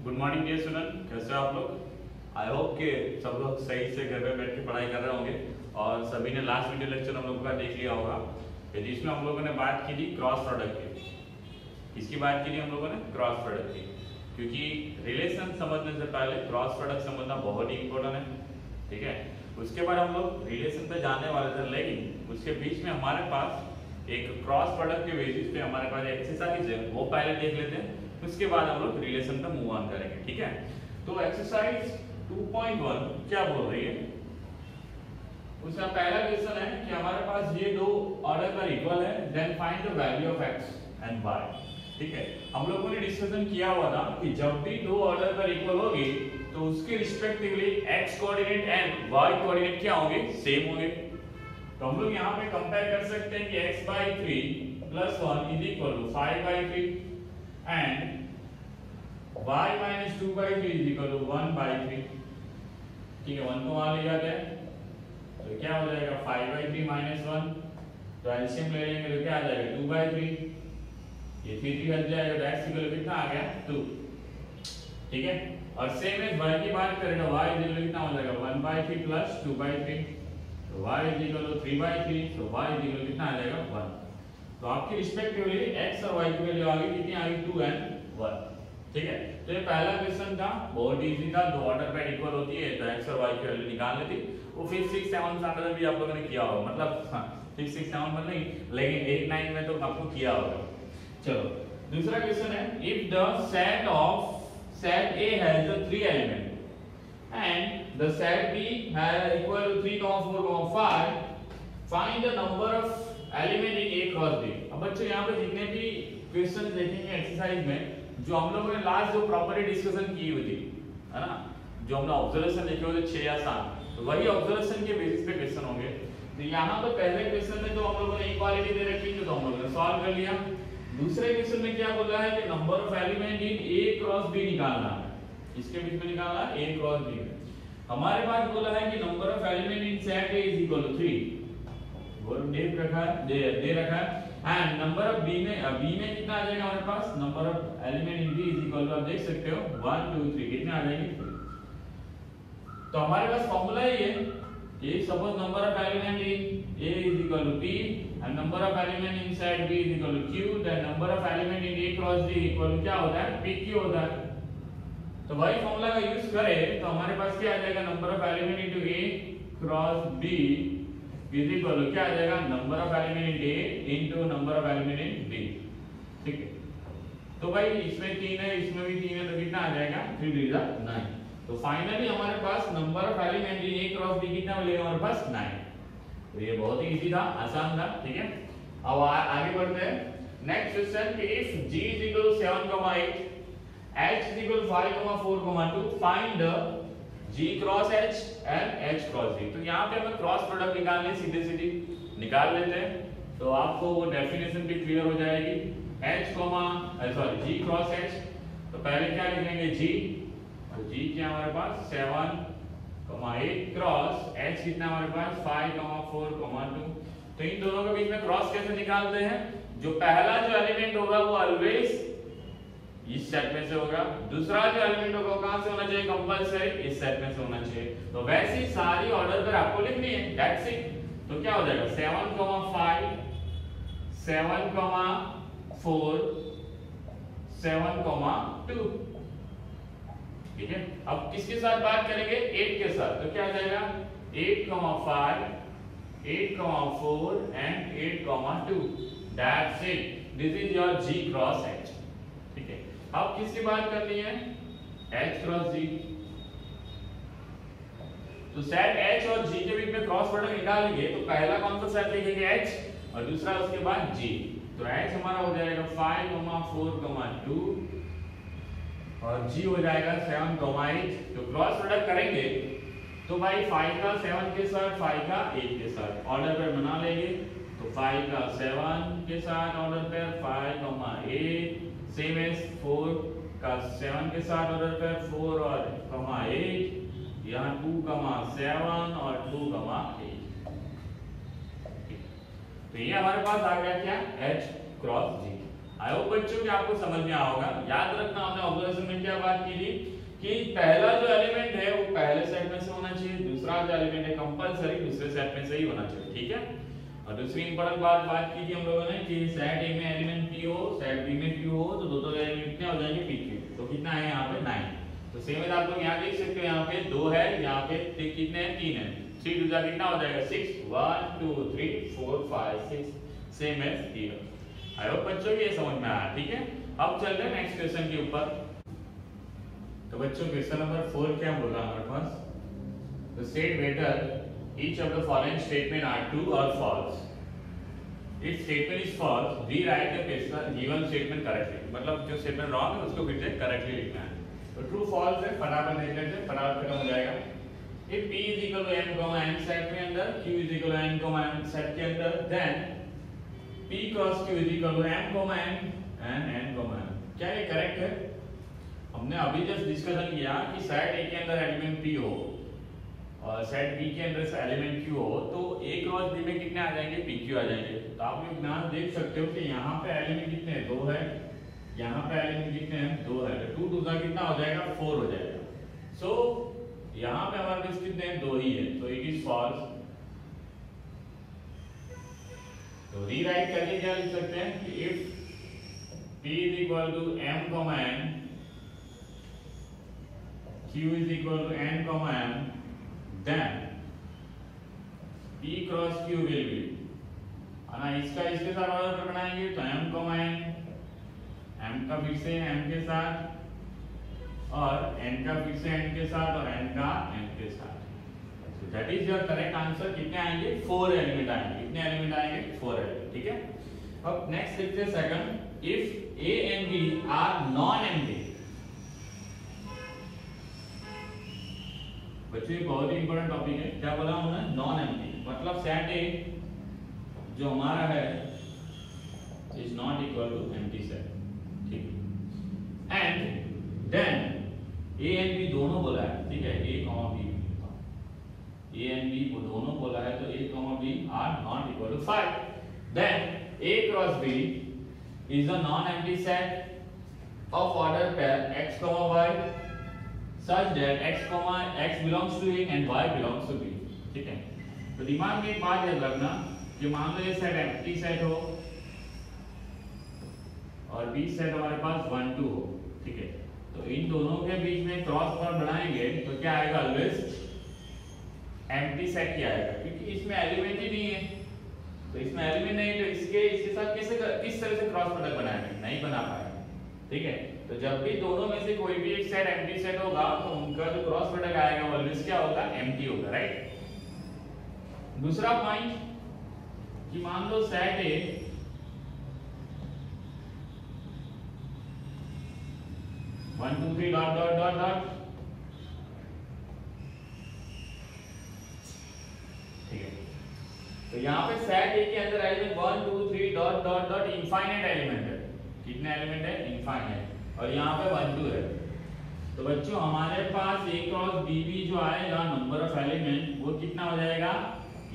Good morning dear student, कैसे हो आप लोग। आई होप कि सब लोग सही से घर पे बैठ के पढ़ाई कर रहे होंगे और सभी ने लास्ट वीडियो लेक्चर हम लोगों का देख लिया होगा जिसमें हम लोगों ने बात की थी क्रॉस प्रोडक्ट की। इसकी बात की थी हम लोगों ने क्रॉस प्रोडक्ट की, क्योंकि रिलेशन समझने से पहले क्रॉस प्रोडक्ट समझना बहुत ही इंपॉर्टेंट है। ठीक है, उसके बाद हम लोग रिलेशन पे जाने वाले थे, लेकिन उसके बीच में हमारे पास एक क्रॉस प्रोडक्ट के बेसिस पे हमारे पास एक्सरसाइज है, वो पहले देख लेते हैं। उसके बाद हम लोग रिलेशन पे मूव ऑन करेंगे। ठीक है, तो एक्सरसाइज 2.1 क्या बोल रही है, उसका पहला क्वेश्चन है कि हमारे पास ये दो ऑर्डर पर इक्वल है, then find the value of x and y। ठीक है, हम लोगों ने डिस्कशन किया हुआ था कि जब भी दो ऑर्डर पर इक्वल होगी तो उसके respectively x coordinate and y coordinate क्या होंगे, सेम होंगे। तो हम लोग यहाँ पे कंपेयर कर सकते हैं कि x/3 + 1 is equal to 5/3 and y - 2/3 is equal to 1/3। ठीक है, 1 को वहां ले जाते हैं तो क्या हो जाएगा 5/3 - 1, तो एलसीएम ले लेंगे तो क्या आ जाएगा 2/3, ये 3 हट जाएगा, दैट्स इक्वल टू कितना आ गया 2। ठीक है, और सेम एज y की बात करें तो y इज इक्वल कितना हो जाएगा 1/3 + 2/3, तो y इज इक्वल टू 3/3, तो y इज इक्वल कितना आ जाएगा 1। तो आपकी रिस्पेक्टिवली x और y की वैल्यू आ गई कितनी आ गई 2 और 1। ठीक है, तो ये पहला क्वेश्चन था, बहुत इजी था। दो ऑर्डर पे इक्वल होती है तो x और y की वैल्यू निकाल लेती। वो 5, 6, 7 स्टैंडर्ड में भी आप लोगों ने किया होगा, मतलब 5, 6, 7 में नहीं, लेकिन 8, 9 में तो आपको किया होगा। चलो दूसरा क्वेश्चन है, if the set of set A has 3 element and the set B has equal to 3, 4, 5, find the number of element in A cross B। अब बच्चों यहाँ पे जितने भी क्वेश्चन देखेंगे एक्सरसाइज में, जो हम लोगों ने लास्ट जो प्रॉपर्टी डिस्कशन की हुई थी, है ना, जो हमने ऑब्जर्वेशन देखे हुए थे 6 या 7, तो वही ऑब्जर्वेशन के बेसिस पे क्वेश्चन होंगे। तो यहाँ पे पहले क्वेश्चन में तो हम लोगों ने इक्वालिटी दे रखी थी, तो हम लोगों ने सॉल्व कर लिया। दूसरे क्वेश्चन में क्या बोला है कि number of element in A cross B निकालना है, इसके बीच में निकालना है A क्रॉस B। हमारे पास बोला है कि number of element in set A is equal to 3, वो दे रखा है एंड नंबर ऑफ B में कितना आ जाएगा हमारे पास, number of element in B is equal to, आप देख सकते हो 1, 2, 3, कितने आ जाएंगे। तो हमारे पास फार्मूला ही है, ये suppose number of element in A is equal to P and number of element in set B is equal to Q, then number of element in A cross D equal to क्या होता है, PQ होता है। तो वही formula का use करें तो हमारे पास क्या आ जाएगा, number of element into A cross B is equal to क्या आ जाएगा, number of element in A into number of element in B। ठीक है, तो भाई इसमें 3 है, इसमें भी 3 है, तो कितना आ जाएगा 3 3 9। तो फाइनली हमारे पास number of element in A cross B कितना मिलेगा हमारे पास 9। तो ये बहुत ही इजी था, आसान था। ठीक है, अब आगे बढ़ते हैं। नेक्स्ट क्वेश्चन कि if G is equal to 7,8, H is equal to 5,4,2, find the G cross H and H cross G। तो यहाँ पे हमें क्रॉस प्रोडक्ट निकालनी, सीधे सीधी निकाल लेते हैं, तो आपको वो डेफिनेशन भी क्लियर हो जाएगी। G क्रॉस H, तो पहले क्या लिखेंगे G, तो G क्या हमारे पास 7,8 क्रॉस H कितना हमारे पास 5,4,2। तो इन दोनों के बीच में क्रॉस कैसे निकालते हैं, जो पहला जो एलिमेंट होगा वो ऑलवेज इस सेट में से होगा, दूसरा जो एलिमेंट होगा वो कहां से होना चाहिए, कंपलसरी इस सेट में से होना चाहिए। तो वैसी सारी ऑर्डर पर आपको लिखनी है, दैट्स इट। तो क्या हो जाएगा 7,5, 7,4, 7,2। ठीक है, अब किसके साथ बात करेंगे, 8 के साथ, तो क्या आ जाएगा 8,5, 8,4 and 8,2। That's it, this is your G cross H। ठीक है, अब किसकी बात करनी है, H क्रॉस G। तो सेट H और G के बीच में क्रॉस प्रोडक्ट निकालेंगे तो पहला कौन सा सेट लिखेंगे H और दूसरा उसके बाद G। तो H हमारा हो जाएगा 5,4,2 और G हो जाएगा 7,8। तो क्रॉस प्रोडक्ट करेंगे तो भाई 5 का 7 के साथ, 5 का 8 के साथ ऑर्डर पर बना लेंगे। तो 5 का 7 के साथ ऑर्डर पर 5,8, सेम एज 4 का 7 के साथ ऑर्डर पर 4 और 8, यहाँ 2,7 और 2,8। तो ये हमारे पास आ गया क्या, H cross G। I hope बच्चों कि आपको समझ में आया होगा। याद रखना हमने ऑब्जर्वेशन में क्या बात की थी कि पहला जो एलिमेंट है वो पहले सेट में से होना चाहिए, दूसरा जो एलिमेंट है कंपलसरी दूसरे सेट में से ही होना चाहिए, ठीक है। और दूसरी इंपॉर्टेंट बात की थी हम लोगों ने कि सेट ए में एलिमेंट p हो, सेट b में q हो, तो दो एलिमेंट कितने हो जाएंगे pq। तो कितना है यहाँ पे 9। तो सेम है आप लोग यहाँ देख सकते हो, यहाँ पे 2 है, यहाँ पे कितने हैं 3 है, 3 2 कितना हो जाएगा 6, 1 2 3 4 5 6, सेम है 0। आई होप बच्चों ये समझ में आया, ठीक है। अब चल रहे हैं नेक्स्ट क्वेश्चन के ऊपर। तो बच्चों क्वेश्चन नंबर 4 क्या बोल रहा है हमारे पास, तो state whether each of the following statement are true or false. If statement is false, rewrite the given statement correctly. मतलब जो स्टेटमेंट रॉन्ग है उसको फिर से करेक्टली लिखना है। तो ट्रू फॉल्स है, फटाफट देख लेते हैं, फटाफट खत्म हो जाएगा। If p is equal to n, n set के अंदर, q is equal to n, m set के अंदर, then p cross q is equal to m, n and n, m। क्या ये करेक्ट है? हमने अभी जस्ट डिस्कशन किया कि सेट a के अंदर एलिमेंट p हो और सेट b के अंदर से एलिमेंट q हो, तो a क्रॉस b में कितने आ जाएंगे, pq आ जाएंगे। तो आप लोग ध्यान देख सकते हो कि यहाँ पे एलिमेंट कितने हैं, 2 है, यहाँ पे एलिमेंट कितने हैं, 2 है, तो 2 2 कितना हो जाएगा 4 हो जाएगा। सो यहाँ पे हमारे पास कितने हैं, 2 ही है, तो इट इज फॉल्स। तो रीराइट करके क्या लिख सकते हैं कि if p is equal to m, n, q is equal to n, m, then p cross q will be, है इसका इसके साथ ऑर्डर बनाएंगे तो m, n, m का फिर से m के साथ और n का फिर से n के साथ और n का n के साथ। so that is your correct answer। कितने आएंगे, 4 एलिमेंट आएंगे। कितने एलिमेंट आएंगे, 4 एलिमेंट, ठीक है। अब नेक्स्ट देखते हैं second, if a and b are non empty. बच्चों ये बहुत ही इंपॉर्टेंट टॉपिक है। क्या बोला हमने, नॉन एम्प्टी, मतलब सेट ए जो हमारा है is not equal to empty set, ठीक है। And then A and B दोनों बोला है, ठीक है, ए एंड बी वो दोनों बोला है, तो A B are not equal to 5। Then A cross B is a non empty set of order pair x, y such that x belongs to A and y belongs to B, ठीक है। तो दिमाग में एक बात याद रखना कि मान लो ये सेट एम्प्टी सेट हो और B सेट हमारे पास 1 2 हो, ठीक है। तो इन दोनों के बीच में क्रॉस प्रोडक्ट बनाएंगे तो क्या आएगा, ऑलवेज एम्प्टी सेट ही आएगा, क्योंकि इसमें एलिमेंट ही नहीं है। तो इसमें एलिमेंट नहीं है तो इसके साथ किस तरह से क्रॉस प्रोडक्ट बनाएंगे, नहीं बना पाएंगे, ठीक है। तो जब भी दोनों में से कोई भी एक सेट एम्प्टी सेट होगा तो उनका जो क्रॉस प्रोडक्ट आएगा ऑलवेज क्या होगा, एम्प्टी होगा, राइट। दूसरा पॉइंट कि मान लो सेट ए one two three dot dot dot dot, ठीक है। तो यहाँ पे सेट ए के अंदर element 1 2 3 dot dot dot infinite element है। कितने एलिमेंट है, इनफाइनाइट, और यहाँ पे 1 2 है। तो बच्चों हमारे पास a क्रॉस b जो आएगा नंबर ऑफ एलिमेंट वो कितना हो जाएगा,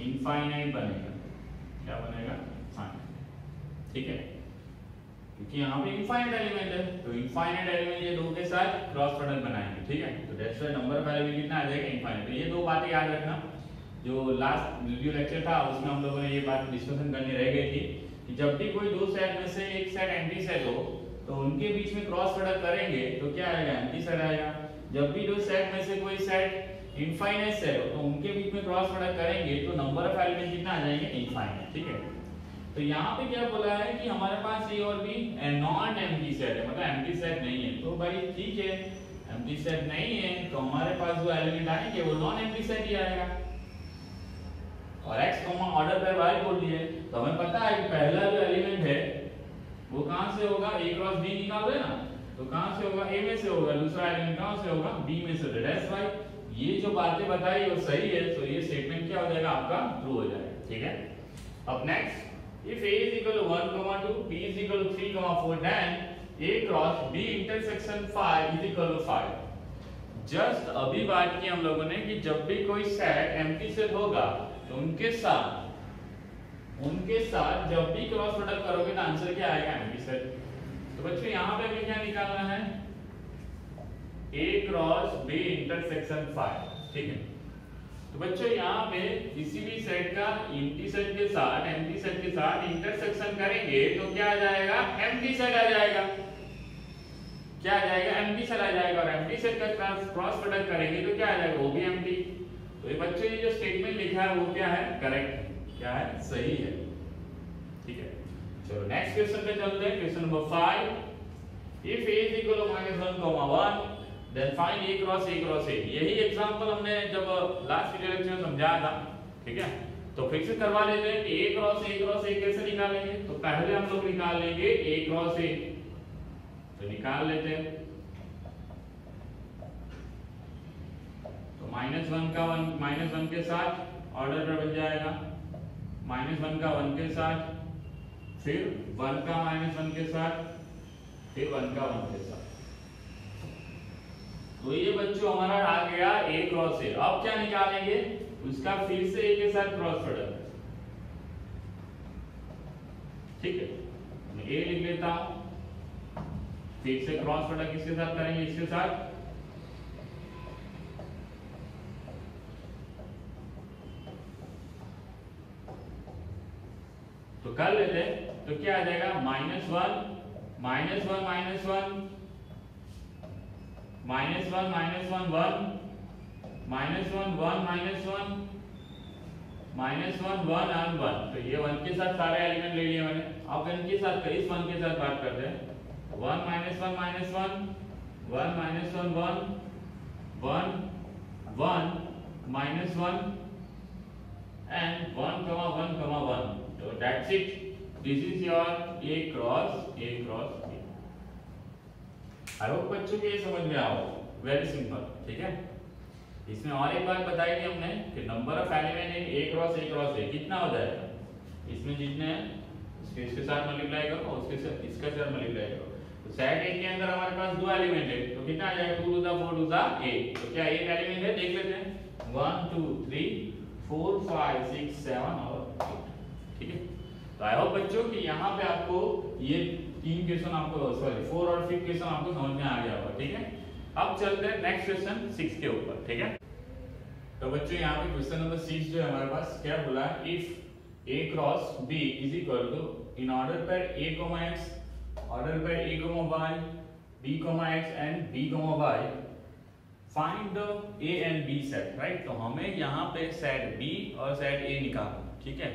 इनफाइनाइट बनेगा। क्या बनेगा, फाइनाइट, ठीक है, क्योंकि यहाँ पे इनफाइनाइट एलिमेंट है, तो इनफाइनाइट एलिमेंट ये दो के साथ क्रॉस प्रोडक्ट बनाएंगे, ठीक है। तो that's why number of element कितना आ जाएगा, इनफाइनाइट। तो ये दो बातें याद रखना। जो लास्ट वीडियो लेक्चर था उसमें हम लोगों ने ये बात डिस्कशन करनी रह गई थी कि जब भी कोई दो सेट में से एक सेट एम्प्टी सेट हो तो उनके बीच में क्रॉस प्रोडक्ट करेंगे तो क्या आएगा, एम्प्टी सेट आएगा। जब भी दो सेट में से कोई सेट इनफाइनाइट सेट हो तो उनके बीच में क्रॉस प्रोडक्ट करेंगे तो नंबर ऑफ एलिमेंट कितना आ जाएंगे, इनफाइनाइट, ठीक है। तो यहाँ पे क्या बोला है कि हमारे पास ए और बी नॉन एम्प्टी सेट है, मतलब एम्प्टी सेट नहीं है। तो भाई ठीक है, एम्प्टी सेट नहीं है तो हमारे पास जो एलिमेंट आएंगे वो नॉन एम्प्टी सेट ही आएगा। और x ऑर्डर पे y बोल दिए तो हमें पता है कि पहला जो एलिमेंट है वो कहां से होगा, a क्रॉस b निकाल रहे ना, तो कहां से होगा, a में से होगा, दूसरा एलिमेंट कहां से होगा, b में से। दैट्स व्हाई ये जो बातें बताई वो सही है, तो ये स्टेटमेंट क्या हो जाएगा आपका, ट्रू हो जाएगा, ठीक है। अब next, if a is equal to 1, 2, b is equal to 3, 4, then a cross b intersection 5 is equal to 5। Just अभी बात की हम लोगों ने कि जब भी कोई सेट एम्प्टी सेट होगा तो उनके साथ जब भी क्रॉस प्रोडक्ट करोगे तो आंसर क्या आएगा, एम्प्टी सेट। तो बच्चों यहाँ पे हमें क्या निकालना है, A cross B intersection phi, ठीक है। तो बच्चों यहाँ पे किसी भी सेट का एम्प्टी सेट के साथ इंटरसेक्शन करेंगे तो क्या आ जाएगा, एम्प्टी सेट आ जाएगा। क्या आ जाएगा, एम्प्टी सेट आ जाएगा। और एम्प्टी सेट का क्रॉस प्रोडक्ट करेंगे तो क्या आ जाएगा, वो भी एम्प्टी। तो ये बच्चों ये जो स्टेटमेंट लिखा है वो क्या है, करेक्ट है, क्या है, सही है, ठीक है। चलो नेक्स्ट क्वेश्चन पे चलते हैं। Question number 5, if A is equal to -1, 1 then find A cross A। यही एग्जांपल हमने जब लास्ट वीडियो लेक्चर में समझाया था, ठीक है। तो फिर से करवा लेते हैं कि A क्रॉस A कैसे निकालेंगे। तो पहले हम लोग निकाल लेंगे A क्रॉस A, तो निकाल लेते हैं। तो -1 के साथ ऑर्डर पर बन जाएगा, -1 का 1 के साथ, फिर 1 का -1 के साथ, फिर 1 का 1 के साथ। तो ये बच्चों हमारा आ गया A क्रॉस A। अब क्या निकालेंगे, उसका फिर से A के साथ क्रॉस प्रोडक्ट, ठीक है। मैं A लिख लेता हूं, फिर से क्रॉस प्रोडक्ट किसके साथ करेंगे, इसके साथ। तो कर लेते हैं, तो क्या आ जाएगा, -1 -1 -1 -1 -1 -1 -1 और 1। तो ये 1 के साथ सारे एलिमेंट ले लिए मैंने। अब इनके साथ इस 1 के साथ बात करते हैं। 1 -1 -1 1 -1 1 1 1 -1 and 1 1 1। तो that's it, this is your A cross A। I hope बच्चों को ये समझ में आओ, वेरी सिंपल, ठीक है। इसमें और एक बात बताई थी हमने कि number of element in A cross A कितना हो जाएगा, इसमें जितने हैं इसके साथ मल्टीप्लाई करो, उसके साथ इसका साथ मल्टीप्लाई करो। तो सेट A के अंदर हमारे पास 2 एलिमेंट है, तो कितना आ जाएगा, 2 टू द 4 टू द 8। तो क्या एक एलिमेंट है, देख लेते हैं, 1 2 3 4 5 6 7 और 8, ठीक है। तो आई होप बच्चों कि यहाँ पे आपको ये 3 क्वेश्चन आपको, सॉरी 4 और 5 क्वेश्चन आपको समझ में आ गया होगा, ठीक है। अब चलते हैं नेक्स्ट क्वेश्चन 6 के ऊपर, ठीक है। तो बच्चों यहाँ पे क्वेश्चन नंबर 6 जो है हमारे पास क्या बोला है, if A cross B is equal to, in order pair A, X, order pair A, Y, B, X and B, Y, find the A and B set, right. तो हमें यहाँ पे सेट B और सेट A निकालना, ठीक है।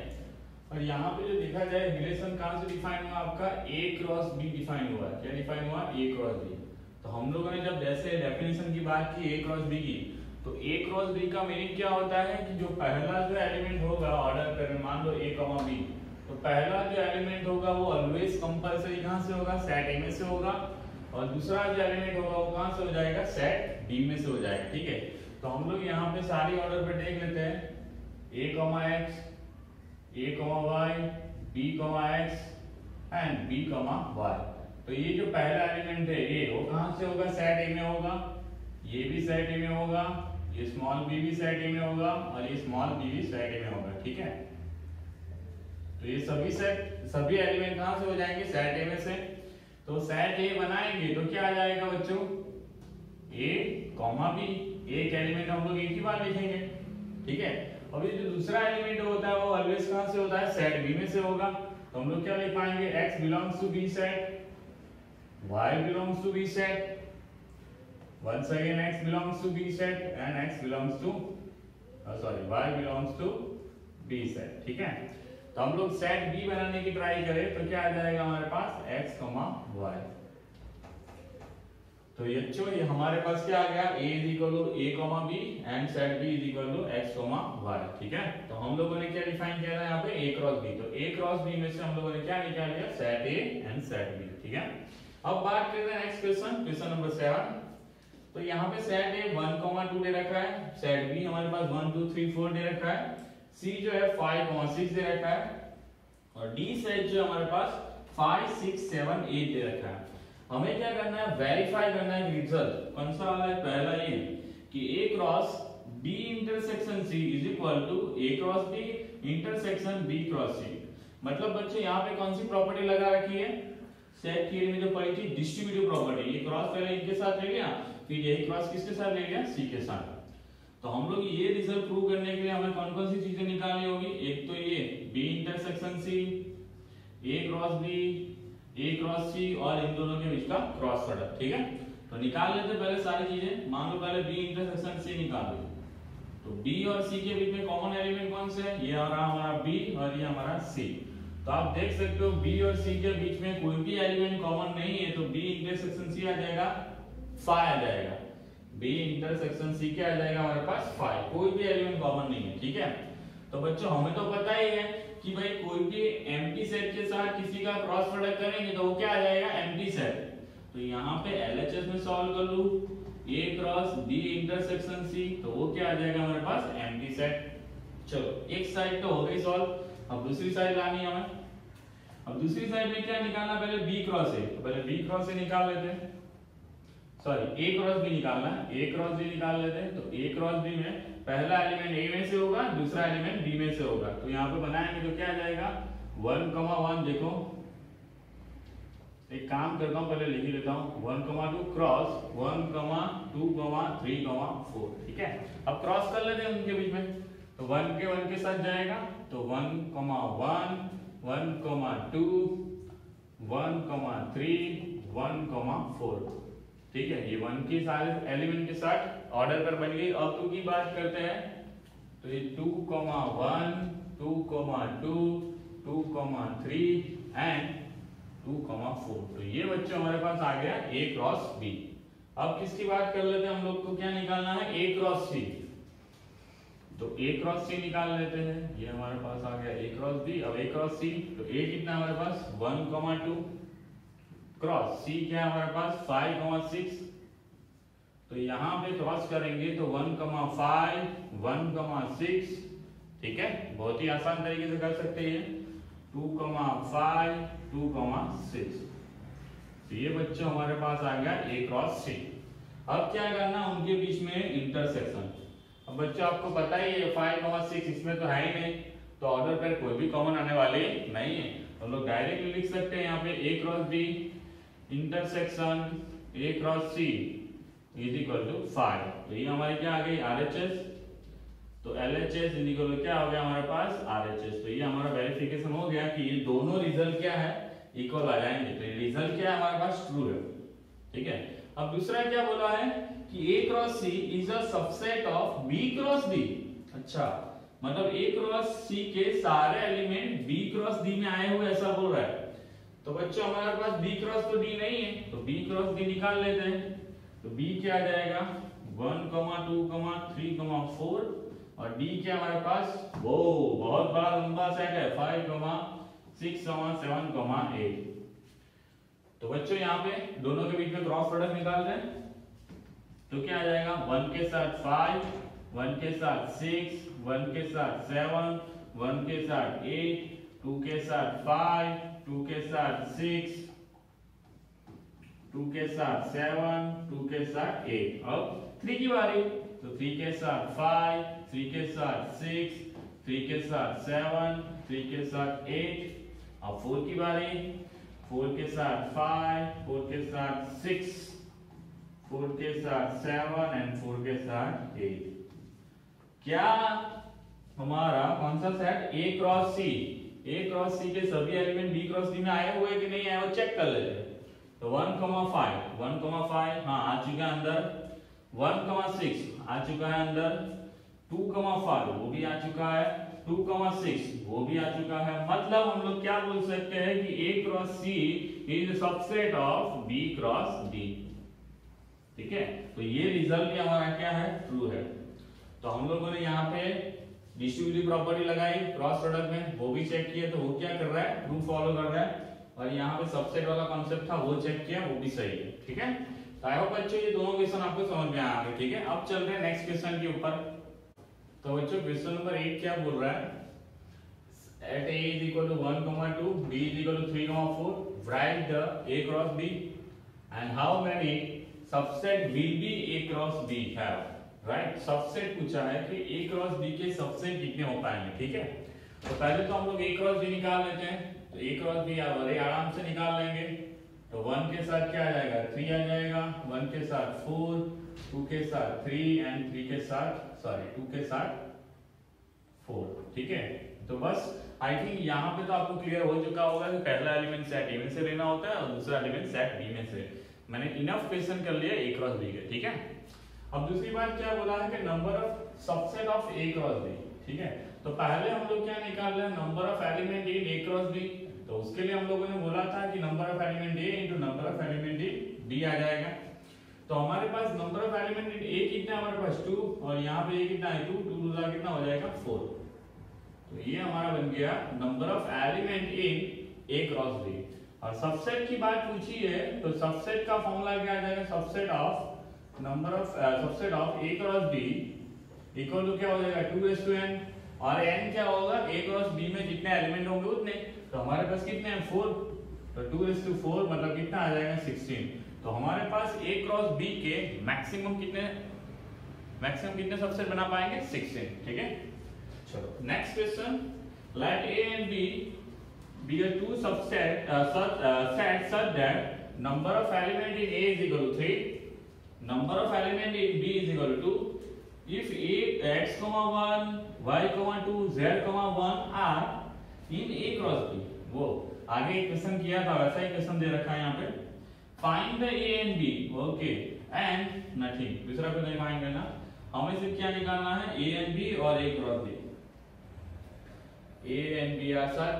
और यहाँ पे जो देखा जाए रिलेशन कहाँ से डिफाइन हुआ, आपका A क्रॉस B डिफाइन हुआ है। क्या डिफाइन हुआ, A क्रॉस B। तो हम लोगों ने जब जैसे डेफिनेशन की बात की A क्रॉस B की, तो A क्रॉस B का मीनिंग क्या होता है कि जो पहला जो एलिमेंट होगा ऑर्डर पर, मान लो A, B, तो पहला जो एलिमेंट होगा वो ऑलवेज कंपलसरी कहाँ से होगा, सेट A में से होगा। और दूसरा जो एलिमेंट होगा वो कहाँ से हो जाएगा, सेट B में से हो जाएगा, ठीक है। तो हम लोग यहाँ पे सारी ऑर्डर पे देख लेते हैं, A, X, A, Y, B, X and B, Y। तो ये जो पहला एलिमेंट है A, वो कहाँ से होगा, सेट A में होगा। ये भी सेट A में होगा, ये स्मॉल b भी सेट A में होगा और ये स्मॉल b भी सेट A में होगा, ठीक है। तो ये सभी एलिमेंट कहाँ से हो जाएंगे, सेट A में से। तो सेट A बनाएंगे तो क्या आ जाएगा बच्चों, A, B। एक एलिमेंट हम लोग एक ही बार लिखेंगे, ठीक है। अब ये जो दूसरा एलिमेंट होता है वो ऑलवेज कहां से होता है, सेट B में से होगा। तो हम लोग क्या लिख पाएंगे, x belongs to B set, y belongs to B set, once again x belongs to B set and x belongs to y belongs to B set, ठीक है। तो हम लोग सेट B बनाने की ट्राई करें तो क्या आ जाएगा हमारे पास, x, y। तो ये हमारे पास क्या आ गया, A is equal to A, B and set B is equal to x, y, ठीक है। तो हम लोगों ने क्या डिफाइन किया था यहाँ पे, A क्रॉस B। तो A क्रॉस B में से हम लोगों ने क्या निकाल लिया, set A and set B, ठीक है। अब बात करते हैं नेक्स्ट क्वेश्चन नंबर 7। तो यहाँ पे सेट A 1, 2 दे रखा है, सेट B हमारे पास 1 2 3 4 दे रखा है, C जो है 5, 6 दे रखा है और D सेट जो हमारे पास 5, 6, 7, 8 दे रखा है। हमें क्या करना है, वेरीफाई करना है रिजल्ट। कौन सा वाला है, पहला ये कि A cross B intersection C is equal to A cross B intersection B cross C। मतलब बच्चों यहाँ पे कौन सी प्रॉपर्टी लगा रखी है, सेट थ्योरी में जो पढ़ी थी डिस्ट्रीब्यूटिव प्रॉपर्टी, ये क्रॉस पहले इनके साथ ले लिया, फिर यही क्रॉस किसके साथ ले लिया, सी के साथ। तो हम लोग ये रिजल्ट प्रूव करने के लिए हमें कौन कौन सी चीजें निकालनी होगी, एक तो ये B intersection C, A cross B, A cross सी और इन दोनों के बीच का क्रॉस प्रोडक्ट। ठीक है, तो निकाल लेते पहले सारी चीजें। मान लो पहले बी इंटरसेक्शन सी निकाल लो, तो बी और सी के बीच में कॉमन एलिमेंट कौन सा है, ये आ रहा हमारा बी और ये हमारा सी। तो आप देख सकते हो बी और सी के बीच में कोई भी एलिमेंट कॉमन नहीं है, तो बी इंटरसेक्शन सी आ जाएगा 5 आ जाएगा, बी इंटरसेक्शन सी क्या आ जाएगा हमारे पास 5, कोई भी एलिमेंट कॉमन नहीं है। ठीक है, तो बच्चों हमें तो पता ही है कि भाई कोई भी एम्प्टी सेट के साथ किसी का क्रॉस प्रोडक्ट करेंगे तो वो क्या आ जाएगा, एम्प्टी सेट। तो यहाँ पे एलएचएस में सॉल्व कर लूं, ए क्रॉस बी इंटरसेक्शन सी, तो वो क्या आ जाएगा हमारे पास, एम्प्टी सेट। चलो एक साइड तो हो गई सॉल्व, अब दूसरी साइड लानी है हमें। अब दूसरी साइड में क्या निकालना, पहले बी क्रॉस ए, तो पहले बी क्रॉस ए निकाल लेते हैं, सॉरी ए क्रॉस बी निकालना है, ए क्रॉस बी निकाल लेते हैं। तो ए क्रॉस बी में पहला एलिमेंट ए में से होगा, दूसरा एलिमेंट बी में से होगा। तो यहाँ पे बनाएंगे तो क्या आ जाएगा 1, 1। देखो एक काम करता हूँ, पहले लिख लेता हूँ 1, 2 क्रॉस 1, 2, 3, 4। ठीक है, अब क्रॉस कर लेते हैं उनके बीच में, तो 1 के साथ जाएगा, तो 1, 1, 1, 2, 1, 3, 1, 4। ठीक है, ये 1 के सारे एलिमेंट के साथ ऑर्डर पर बन गई। अब 2 की बात करते हैं, तो ये 2, 1, 2, 2, 2, 3 एंड 2, 4। तो ये बच्चे हमारे पास आ गया ए क्रॉस बी। अब किसकी बात कर लेते हैं, हम लोग को क्या निकालना है, ए क्रॉस सी। तो ए क्रॉस सी निकाल लेते हैं, ये हमारे पास आ गया ए क्रॉस बी। अब ए क्रॉस सी, तो ए कितना हमारे पास 1, 2 क्रॉस सी क्या है हमारे पास 5, 6। तो यहाँ पे क्रॉस करेंगे तो 1, 5, 1, 6। ठीक है, बहुत ही आसान तरीके से कर सकते हैं, 2, 5, 2, 6। तो ये बच्चे हमारे पास आ गया ए क्रॉस सी। अब क्या करना, उनके बीच में इंटरसेक्शन। अब बच्चों आपको पता ही है 5, 6 इसमें तो है ही नहीं, तो ऑर्डर पर कोई भी कॉमन आने वाले नहीं है, तो लोग डायरेक्टली लिख सकते हैं यहाँ पे A cross B intersection A cross C is equal to 5। तो ये हमारी क्या आ गई आरएचएस, तो एलएचएस इज इक्वल टू क्या हो गया हमारे पास आरएचएस। तो ये हमारा वेरिफिकेशन हो गया कि ये दोनों रिजल्ट क्या है, इक्वल आ जाएंगे। तो ये रिजल्ट क्या है हमारे पास ट्रू है। ठीक है, अब दूसरा क्या बोला है कि A cross C is a subset of B cross D. अच्छा, मतलब ए क्रॉस सी के सारे एलिमेंट बी क्रॉस डी में आए हुए ऐसा बोल रहा है। तो बच्चों हमारे पास बी क्रॉस तो डी नहीं है, तो बी क्रॉस डी निकाल लेते हैं। तो बी क्या आ जाएगा 1, 2, 3, 4 और डी क्या हमारे पास, वो बहुत बड़ा लंबा सेट है 5, 6, 7, 8। तो बच्चों यहाँ पे दोनों के बीच में क्रॉस प्रोडक्ट निकाल रहे हैं, तो क्या आ जाएगा 1 के साथ 5, 1 के साथ 6, 1 के साथ 7, 1 के साथ 8, 2 के साथ 5, 2 के साथ 6, 2 के साथ 7, 2 के साथ 8। अब 3 की बारी, तो 3 के साथ 5, 3 के साथ 6, 3 के साथ 7, 3 के साथ 8। अब 4 की बारी, 4 के साथ 5, 4 के साथ 6, 4 के साथ 7 एंड 4 के साथ 8। क्या हमारा कौन सा set A cross C, A cross C के सभी एलिमेंट बी क्रॉस डी में आए हुए कि नहीं आए वो चेक कर लेते हैं। तो 1, 5 हाँ आ चुका है अंदर, 1, 6 आ चुका है अंदर, 2, 5 वो भी आ चुका है, 2, 6 वो भी आ चुका है। मतलब हम लोग क्या बोल सकते हैं कि A cross C is subset of B cross D. ठीक है, तो ये रिजल्ट भी हमारा क्या है ट्रू है। तो हम लोगों ने यहाँ पे डिस्ट्रीब्यूटिव प्रॉपर्टी लगाई क्रॉस प्रोडक्ट में, वो भी चेक किया, तो वो क्या कर रहा है ट्रू फॉलो कर रहा है। और यहाँ पे सबसेट वाला कॉन्सेप्ट था वो चेक किया, वो भी सही है। ठीक है, तो आई होप बच्चों ये दोनों क्वेश्चन आपको समझ में आ गए। ठीक है, अब चल रहे हैं नेक्स्ट क्वेश्चन के ऊपर। तो बच्चों क्वेश्चन नंबर 8 क्या बोल रहा है, at a is equal to 1, 2, b is equal to 3, 4 write the a cross b and how many subset will be a cross b have, right? Subset पूछा है कि a cross b के subset कितने हो पाएंगे। ठीक है, तो पहले तो हम लोग a cross b निकाल लेते हैं। तो a cross b बड़े आराम से निकाल लेंगे। तो 1 के साथ क्या आ जाएगा 3 आ जाएगा, 1 के साथ 4, 2 के साथ 3 एंड 3 के साथ 2 के साथ 4। ठीक है, तो बस आई थिंक यहाँ पे तो आपको क्लियर हो चुका होगा कि पहला एलिमेंट सेट ए में से लेना होता है और दूसरा एलिमेंट सेट बी में से। मैंने इनफ क्वेश्चन कर लिया ए क्रॉस बी के। ठीक है, अब दूसरी बात क्या बोला है कि number of subset of A cross B. ठीक है, तो पहले हम लोग क्या निकाल रहे हैं number of element in A cross B. तो उसके लिए हम लोगों ने बोला था कि number of element A into number of element in B आ जाएगा। तो हमारे पास number of element in A कितना है, हमारे पास 2 और यहाँ पे ए कितना है 2, 2 दूसरा कितना हो जाएगा 4। तो ये हमारा बन गया number of element in A cross B. और सबसेट की बात पूछी है तो सबसेट का फॉर्मूला क्या आ जाएगा, subset of number of subset of A cross B equal to क्या हो जाएगा 2n। और n क्या होगा a क्रॉस b में जितने एलिमेंट होंगे उतने। तो हमारे पास कितने हैं 4, तो 2:4 मतलब कितना आ जाएगा 16। तो हमारे पास a क्रॉस b के मैक्सिमम कितने सबसेट बना पाएंगे 16। ठीक है, चलो next question, let a and b be a two subset set such that number of element in a is equal to 3, number of element in b is equal to 2 if a x, 1 y, 2 z, 1 are in a cross b। वो आगे एक question किया था वैसा ही question दे रखा है यहाँ पे, find the a and b okay and nothing. दूसरा क्वेश्चन फाइंड करना, हमें सिर्फ क्या निकालना है a and b और a cross b। A and B are set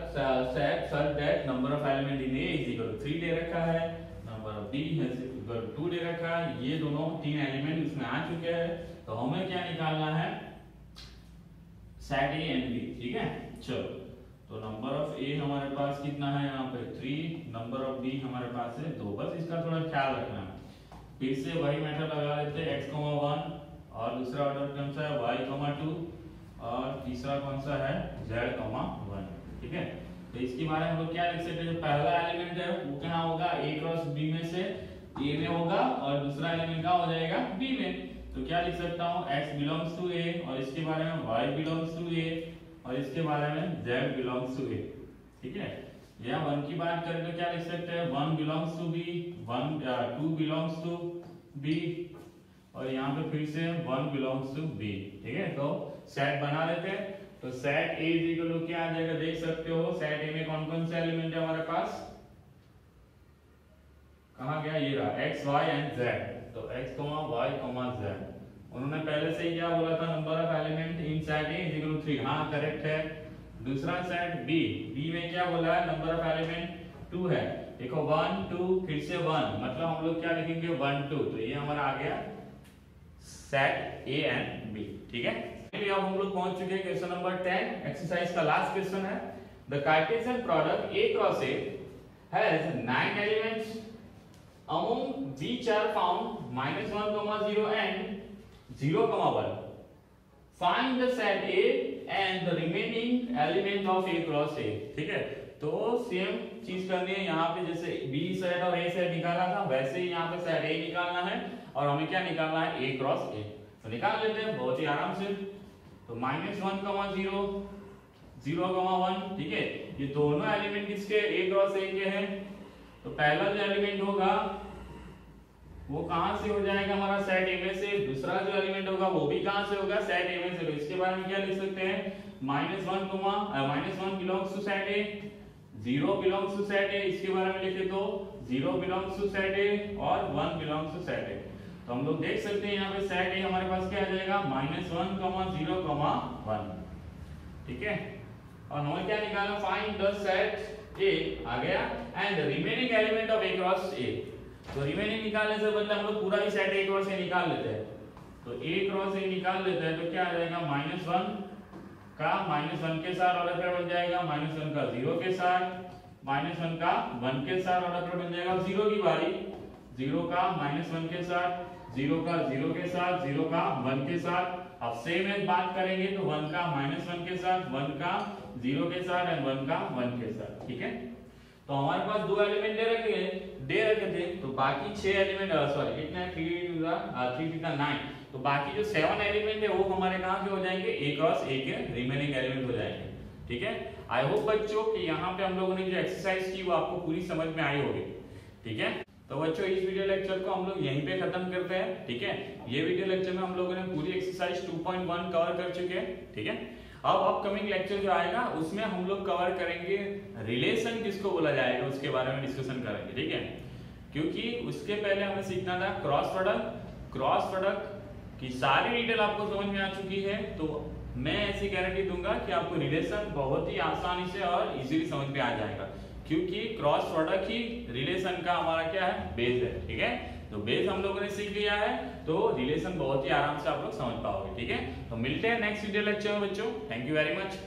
such that number of element in A is equal to 3 दे रखा है, number of B is equal to 2 दे रखा है। ये दोनों तीन एलिमेंट इसमें आ चुके हैं। तो हमें क्या निकालना है सेट A and B। ठीक है, चलो तो नंबर ऑफ A हमारे पास कितना है यहाँ पे 3, नंबर ऑफ B हमारे पास है 2। बस इसका थोड़ा ख्याल रखना है। फिर से वही मेथड लगा लेते हैं x, 1 और दूसरा ऑर्डर कौन सा है y, 2 और तीसरा कौन सा है z, 1। ठीक है, तो इसके बारे में हम लोग क्या लिख सकते हैं, जो पहला एलिमेंट है वो क्या होगा a क्रॉस b में से a में होगा और दूसरा एलिमेंट क्या हो जाएगा b में। तो क्या लिख सकता हूँ x बिलोंग्स टू a और इसके बारे में y बिलोंग्स टू a और इसके बारे में z बिलोंग्स टू a। ठीक है, या 1 की बात करें तो क्या लिख सकते हैं 1 belongs to b, 2 belongs to b और यहाँ पे फिर से 1 बिलोंग्स टू b। ठीक है, तो सेट बना लेते हैं। तो set A is equal to क्या आ जाएगा देख सकते हो, सेट A में कौन कौन से एलिमेंट है हमारे पास, कहाँ गया ये रहा x, y एंड z। तो x, y, z उन्होंने पहले से ही क्या बोला था number of element in set A is equal to 3। हाँ करेक्ट है। दूसरा सेट B में क्या बोला है नंबर ऑफ एलिमेंट 2 है। देखो 1 2 फिर से 1 मतलब हम लोग क्या लिखेंगे 1 2। तो ये हमारा आ गया सेट A एंड B। ठीक है, अब हम लोग पहुंच चुके हैं क्वेश्चन नंबर 10, एक्सरसाइज का लास्ट क्वेश्चन है। The Cartesian product A cross A has 9 elements among which are found -1, 0 and 0, 1. Find the set A and the remaining element of A cross A। ठीक है, तो सेम चीज करनी है यहाँ पे, जैसे B सेट और A सेट निकाला था वैसे ही यहाँ पे सेट A निकालना है और हमें क्या निकालना है A क्रॉस A। तो निकाल लेते हैं बहुत ही आराम से। तो -1, 0, 0, 1। ठीक है, ये दोनों एलिमेंट किसके A क्रॉस A के हैं। तो पहला जो एलिमेंट होगा वो कहां से हो जाएगा हमारा सेट A में से, दूसरा जो एलिमेंट होगा वो भी कहां से होगा सेट A में से। तो इसके बारे में क्या लिख सकते हैं -1 belongs to set A, 0 belongs to set A। इसके बारे में लिखे तो 0 बिलोंग्स टू सेट A और 1 बिलोंग्स टू सेट A। तो हम लोग देख सकते हैं यहाँ पे सेट A हमारे पास क्या आ जाएगा -1, 0, 1। ठीक है, और हमें क्या निकालना फाइंड द सेट A आ गया and the remaining element of A cross A। तो रिमेनिंग निकालने से बदले हम लोग पूरा ही सेट A क्रॉस A निकाल लेते हैं। तो A क्रॉस A निकाल लेते हैं तो क्या आ जाएगा -1 का -1 के साथ ऑर्डर पेयर बन जाएगा, -1 का 0 के साथ, -1 का 1 के साथ ऑर्डर पेयर बन जाएगा। 0 की बारी 0 का -1 के साथ, 0 का 0 के साथ, 0 का 1 के साथ। अब सेम है बात करेंगे तो 1 का -1 के साथ, 1 का 0 के साथ एंड 1 का 1 के साथ। ठीक है, तो हमारे पास दो एलिमेंट दे रखे थे तो बाकी 6 एलिमेंट सॉरी कितने 3 कितना 9। तो बाकी जो 7 एलिमेंट है वो हमारे कहां के हो जाएंगे A क्रॉस A के रिमेनिंग एलिमेंट हो जाएंगे। ठीक है, आई होप बच्चों कि यहाँ पे हम लोगों ने जो एक्सरसाइज की वो आपको पूरी समझ में आई होगी। ठीक है। तो बच्चों इस वीडियो लेक्चर को हम लोग यहीं पे खत्म करते हैं, ठीक है। ये वीडियो लेक्चर में हम लोगों ने पूरी एक्सरसाइज 2.1 कवर कर चुके हैं, ठीक है। अब अपकमिंग लेक्चर जो आएगा उसमें हम लोग कवर करेंगे रिलेशन किसको बोला जाएगा, उसके बारे में डिस्कशन करेंगे, ठीक है। क्योंकि उसके पहले हमें सीखना था क्रॉस प्रोडक्ट। क्रॉस प्रोडक्ट की सारी डिटेल आपको समझ में आ चुकी है, तो मैं ऐसी गारंटी दूंगा कि आपको रिलेशन बहुत ही आसानी से और इजीली समझ में आ जाएगा, क्योंकि क्रॉस प्रोडक्ट ही रिलेशन का हमारा क्या है, बेस है, ठीक है। तो बेस हम लोगों ने सीख लिया है, तो रिलेशन बहुत ही आराम से आप लोग समझ पाओगे, ठीक है। तो मिलते हैं नेक्स्ट वीडियो लेक्चर में बच्चों। Thank you very much.